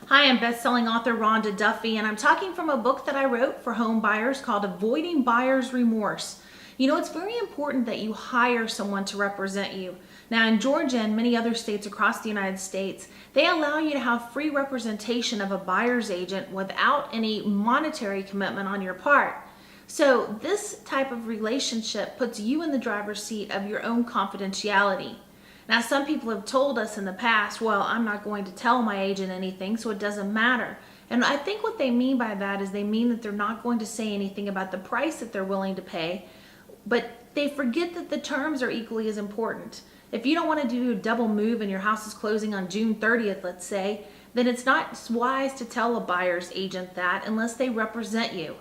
Hi, I'm best-selling author Rhonda Duffy, and I'm talking from a book that I wrote for home buyers called Avoiding Buyer's Remorse. You know, it's very important that you hire someone to represent you. Now, in Georgia and many other states across the United States, they allow you to have free representation of a buyer's agent without any monetary commitment on your part. So this type of relationship puts you in the driver's seat of your own confidentiality. Now, some people have told us in the past, well, I'm not going to tell my agent anything, so it doesn't matter. And I think what they mean by that is they mean that they're not going to say anything about the price that they're willing to pay, but they forget that the terms are equally as important. If you don't want to do a double move and your house is closing on June 30th, let's say, then it's not wise to tell a buyer's agent that unless they represent you,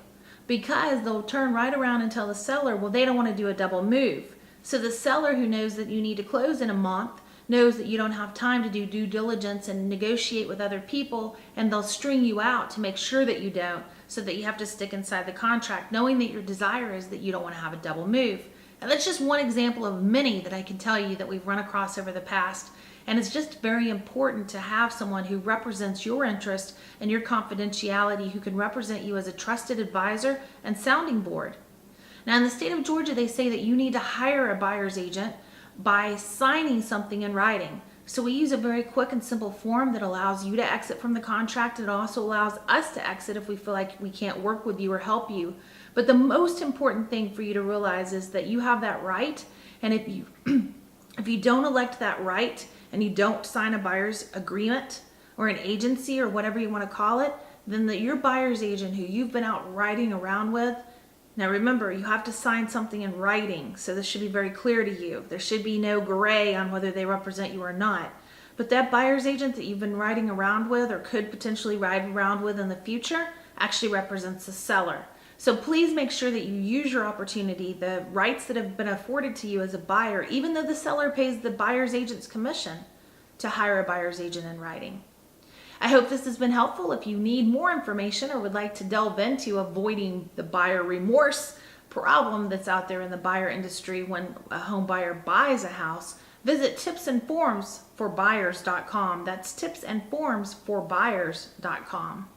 because they'll turn right around and tell the seller, well, they don't want to do a double move. So the seller who knows that you need to close in a month knows that you don't have time to do due diligence and negotiate with other people, and they'll string you out to make sure that you don't, so that you have to stick inside the contract, knowing that your desire is that you don't want to have a double move. And that's just one example of many that I can tell you that we've run across over the past. And it's just very important to have someone who represents your interest and your confidentiality, who can represent you as a trusted advisor and sounding board. Now, in the state of Georgia, they say that you need to hire a buyer's agent by signing something in writing. So we use a very quick and simple form that allows you to exit from the contract. It also allows us to exit if we feel like we can't work with you or help you. But the most important thing for you to realize is that you have that right. And if you if you don't elect that right and you don't sign a buyer's agreement or an agency or whatever you want to call it, then your buyer's agent who you've been out riding around with. Now remember, you have to sign something in writing, so this should be very clear to you. There should be no gray on whether they represent you or not. But that buyer's agent that you've been riding around with or could potentially ride around with in the future actually represents the seller. So please make sure that you use your opportunity, the rights that have been afforded to you as a buyer, even though the seller pays the buyer's agent's commission, to hire a buyer's agent in writing. I hope this has been helpful. If you need more information or would like to delve into avoiding the buyer remorse problem that's out there in the buyer industry when a home buyer buys a house, visit tipsandformsforbuyers.com. That's tipsandformsforbuyers.com.